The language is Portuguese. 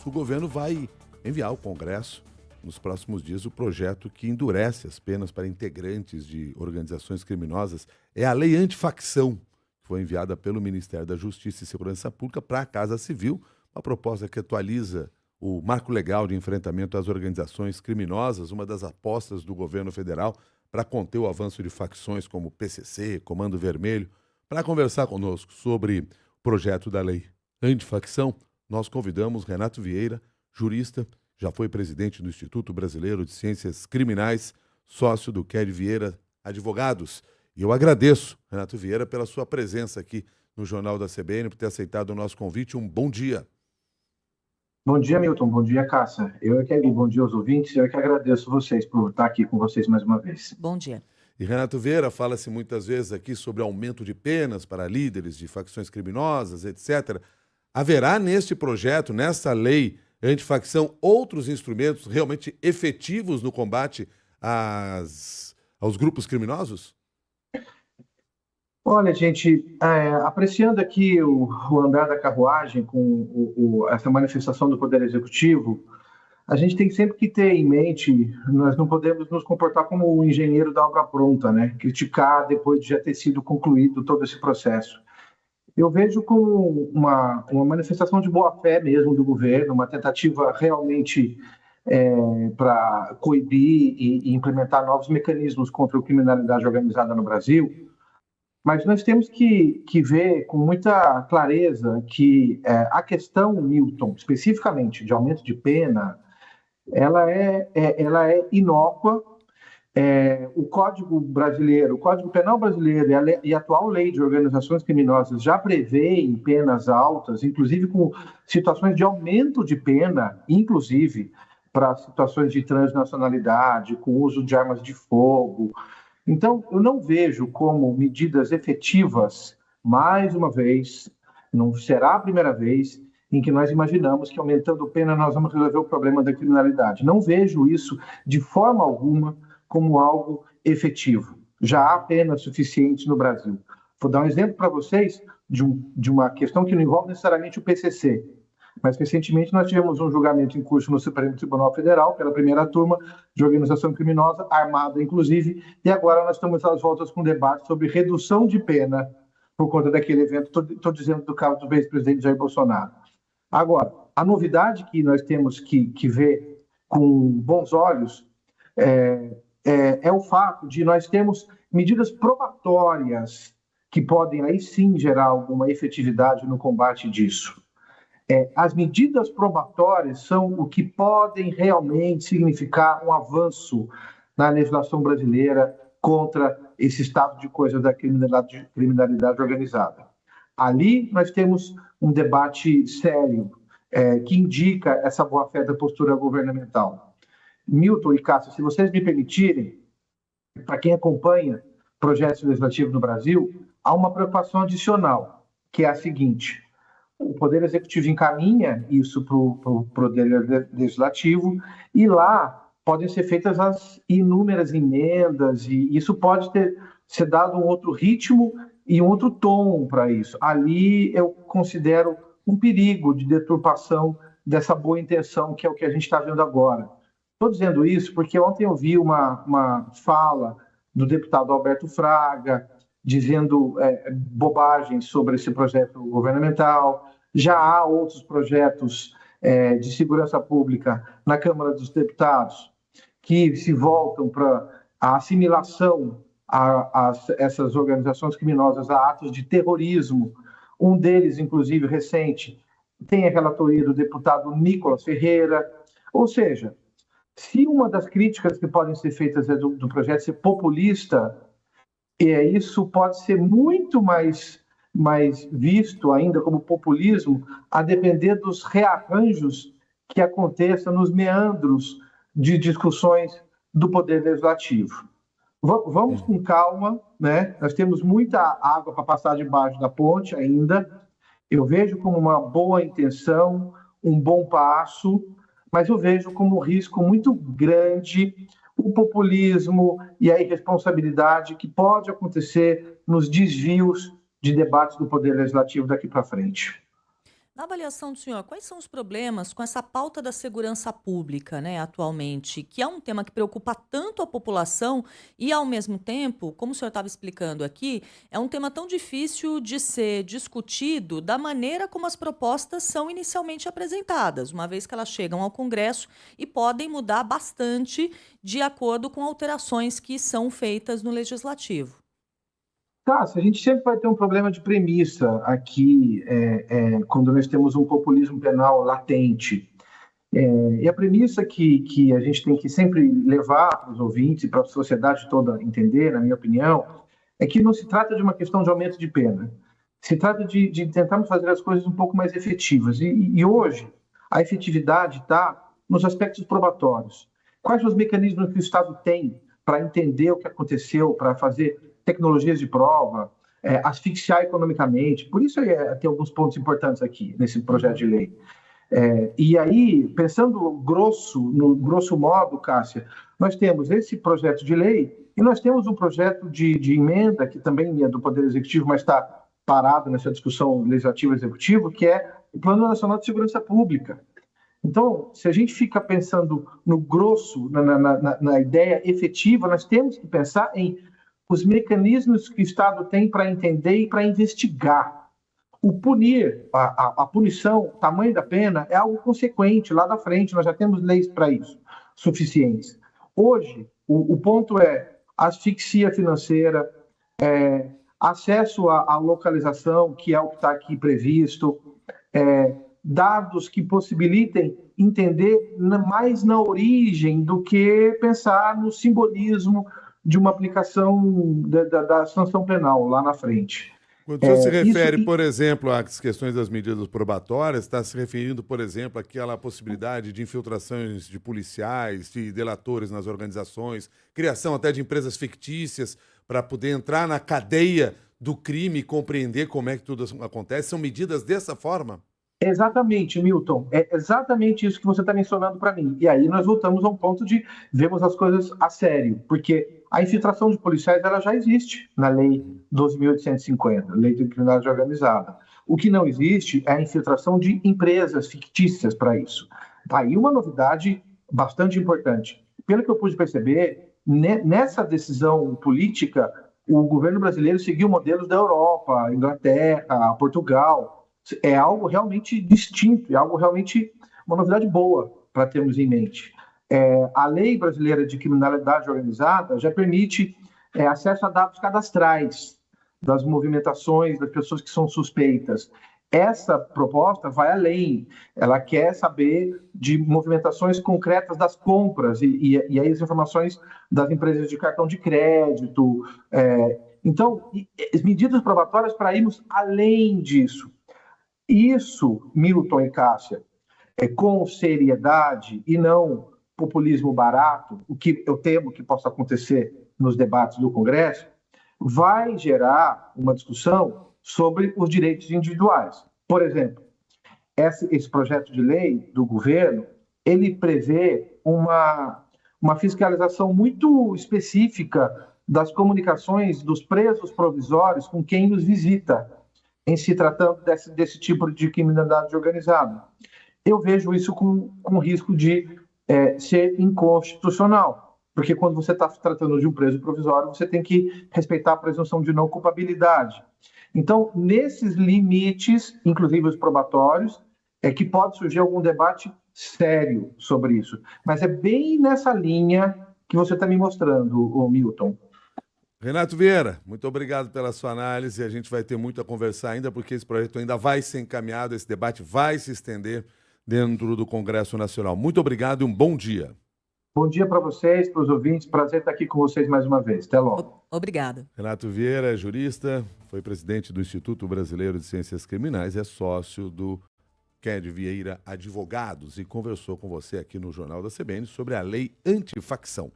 o governo vai enviar ao Congresso, nos próximos dias, o projeto que endurece as penas para integrantes de organizações criminosas. É a Lei Antifacção, que foi enviada pelo Ministério da Justiça e Segurança Pública para a Casa Civil, uma proposta que atualiza o marco legal de enfrentamento às organizações criminosas, uma das apostas do governo federal para conter o avanço de facções como o PCC, Comando Vermelho. Para conversar conosco sobre o projeto da Lei Antifacção, nós convidamos Renato Vieira, jurista, já foi presidente do Instituto Brasileiro de Ciências Criminais, sócio do Kery Vieira Advogados. E eu agradeço, Renato Vieira, pela sua presença aqui no Jornal da CBN, por ter aceitado o nosso convite. Um bom dia. Bom dia, Milton. Bom dia, Cássia. Bom dia aos ouvintes. Eu que agradeço vocês por estar aqui com vocês mais uma vez. Bom dia. E Renato Vieira, fala-se muitas vezes aqui sobre aumento de penas para líderes de facções criminosas, etc. Haverá neste projeto, nessa lei antifacção, outros instrumentos realmente efetivos no combate aos grupos criminosos? Olha, gente, apreciando aqui o andar da carruagem com essa manifestação do Poder Executivo, a gente tem sempre que ter em mente, nós não podemos nos comportar como o engenheiro da obra pronta, né? Criticar depois de já ter sido concluído todo esse processo. Eu vejo como uma manifestação de boa-fé mesmo do governo, uma tentativa realmente para coibir e implementar novos mecanismos contra a criminalidade organizada no Brasil. Mas nós temos que ver com muita clareza que a questão, Milton, especificamente de aumento de pena, ela é inócua. O Código Penal brasileiro e a atual lei de organizações criminosas já prevêem penas altas, inclusive com situações de aumento de pena, inclusive para situações de transnacionalidade, com uso de armas de fogo. Então, eu não vejo como medidas efetivas, mais uma vez, não será a primeira vez em que nós imaginamos que aumentando pena nós vamos resolver o problema da criminalidade. Não vejo isso de forma alguma como algo efetivo. Já há penas suficientes no Brasil. Vou dar um exemplo para vocês de uma questão que não envolve necessariamente o PCC, mas recentemente nós tivemos um julgamento em curso no Supremo Tribunal Federal, pela primeira turma de organização criminosa, armada inclusive, e agora nós estamos às voltas com um debate sobre redução de pena por conta daquele evento, estou dizendo do caso do ex-presidente Jair Bolsonaro. Agora, a novidade que nós temos que ver com bons olhos é o fato de nós termos medidas probatórias que podem aí sim gerar alguma efetividade no combate disso. As medidas probatórias são o que podem realmente significar um avanço na legislação brasileira contra esse estado de coisas da criminalidade organizada. Ali nós temos um debate sério que indica essa boa-fé da postura governamental. Milton e Cássia, se vocês me permitirem, para quem acompanha projetos legislativos no Brasil, há uma preocupação adicional, que é a seguinte: o Poder Executivo encaminha isso para o Poder Legislativo e lá podem ser feitas as inúmeras emendas e isso pode ser dado um outro ritmo e um outro tom para isso. Ali eu considero um perigo de deturpação dessa boa intenção que é o que a gente está vendo agora. Estou dizendo isso porque ontem eu vi uma fala do deputado Alberto Fraga dizendo bobagens sobre esse projeto governamental. Já há outros projetos de segurança pública na Câmara dos Deputados que se voltam para a assimilação a essas organizações criminosas a atos de terrorismo. Um deles, inclusive, recente, tem a relatoria do deputado Nicolas Ferreira. Ou seja, se uma das críticas que podem ser feitas do projeto ser populista, isso pode ser muito mais visto ainda como populismo, a depender dos rearranjos que aconteçam nos meandros de discussões do Poder Legislativo. Vamos com calma, né? Nós temos muita água para passar debaixo da ponte ainda. Eu vejo como uma boa intenção, um bom passo, mas eu vejo como um risco muito grande o populismo e a irresponsabilidade que pode acontecer nos desvios de debates do Poder Legislativo daqui para frente. Na avaliação do senhor, quais são os problemas com essa pauta da segurança pública, né, atualmente, que é um tema que preocupa tanto a população e, ao mesmo tempo, como o senhor estava explicando aqui, é um tema tão difícil de ser discutido da maneira como as propostas são inicialmente apresentadas, uma vez que elas chegam ao Congresso e podem mudar bastante de acordo com alterações que são feitas no Legislativo. Cássio, a gente sempre vai ter um problema de premissa aqui, quando nós temos um populismo penal latente. E a premissa que a gente tem que sempre levar para os ouvintes e para a sociedade toda entender, na minha opinião, é que não se trata de uma questão de aumento de pena. Se trata de tentarmos fazer as coisas um pouco mais efetivas. E hoje, a efetividade está nos aspectos probatórios. Quais os mecanismos que o Estado tem para entender o que aconteceu, para fazer tecnologias de prova, asfixiar economicamente? Por isso tem alguns pontos importantes aqui nesse projeto de lei. E aí, pensando no grosso modo, Cássia, nós temos esse projeto de lei e nós temos um projeto de emenda, que também é do Poder Executivo, mas está parado nessa discussão legislativa-executiva, que é o Plano Nacional de Segurança Pública. Então, se a gente fica pensando no grosso, na ideia efetiva, nós temos que pensar em os mecanismos que o Estado tem para entender e para investigar. O punir, a punição, o tamanho da pena é algo consequente lá da frente, nós já temos leis para isso, suficientes. Hoje, o ponto é asfixia financeira, acesso à localização, que é o que está aqui previsto, dados que possibilitem entender mais na origem do que pensar no simbolismo de uma aplicação da sanção penal lá na frente. Quando o senhor se refere, por exemplo, às questões das medidas probatórias, está se referindo, por exemplo, àquela possibilidade de infiltrações de policiais, de delatores nas organizações, criação até de empresas fictícias para poder entrar na cadeia do crime e compreender como é que tudo acontece. São medidas dessa forma? Exatamente, Milton. É exatamente isso que você está mencionando para mim. E aí nós voltamos a um ponto de vermos as coisas a sério, porque a infiltração de policiais ela já existe na Lei 12.850, Lei de Criminalidade Organizada. O que não existe é a infiltração de empresas fictícias para isso. Tá aí uma novidade bastante importante. Pelo que eu pude perceber, nessa decisão política, o governo brasileiro seguiu modelos da Europa, Inglaterra, Portugal. É algo realmente distinto, é algo realmente uma novidade boa para termos em mente. A lei brasileira de criminalidade organizada já permite acesso a dados cadastrais das movimentações das pessoas que são suspeitas. Essa proposta vai além, ela quer saber de movimentações concretas das compras e aí as informações das empresas de cartão de crédito. Então, as medidas probatórias para irmos além disso. Isso, Milton e Cássia, com seriedade e não populismo barato, o que eu temo que possa acontecer nos debates do Congresso, vai gerar uma discussão sobre os direitos individuais. Por exemplo, esse projeto de lei do governo, ele prevê uma fiscalização muito específica das comunicações dos presos provisórios com quem os visita, em se tratando desse tipo de criminalidade organizada. Eu vejo isso com risco de ser inconstitucional, porque quando você está tratando de um preso provisório, você tem que respeitar a presunção de não culpabilidade. Então, nesses limites, inclusive os probatórios, é que pode surgir algum debate sério sobre isso. Mas é bem nessa linha que você está me mostrando, Milton. Renato Vieira, muito obrigado pela sua análise. A gente vai ter muito a conversar ainda, porque esse projeto ainda vai ser encaminhado, esse debate vai se estender dentro do Congresso Nacional. Muito obrigado e um bom dia. Bom dia para vocês, para os ouvintes. Prazer estar aqui com vocês mais uma vez. Até logo. Obrigada. Renato Vieira é jurista, foi presidente do Instituto Brasileiro de Ciências Criminais, é sócio do Ked Vieira Advogados e conversou com você aqui no Jornal da CBN sobre a lei antifacção.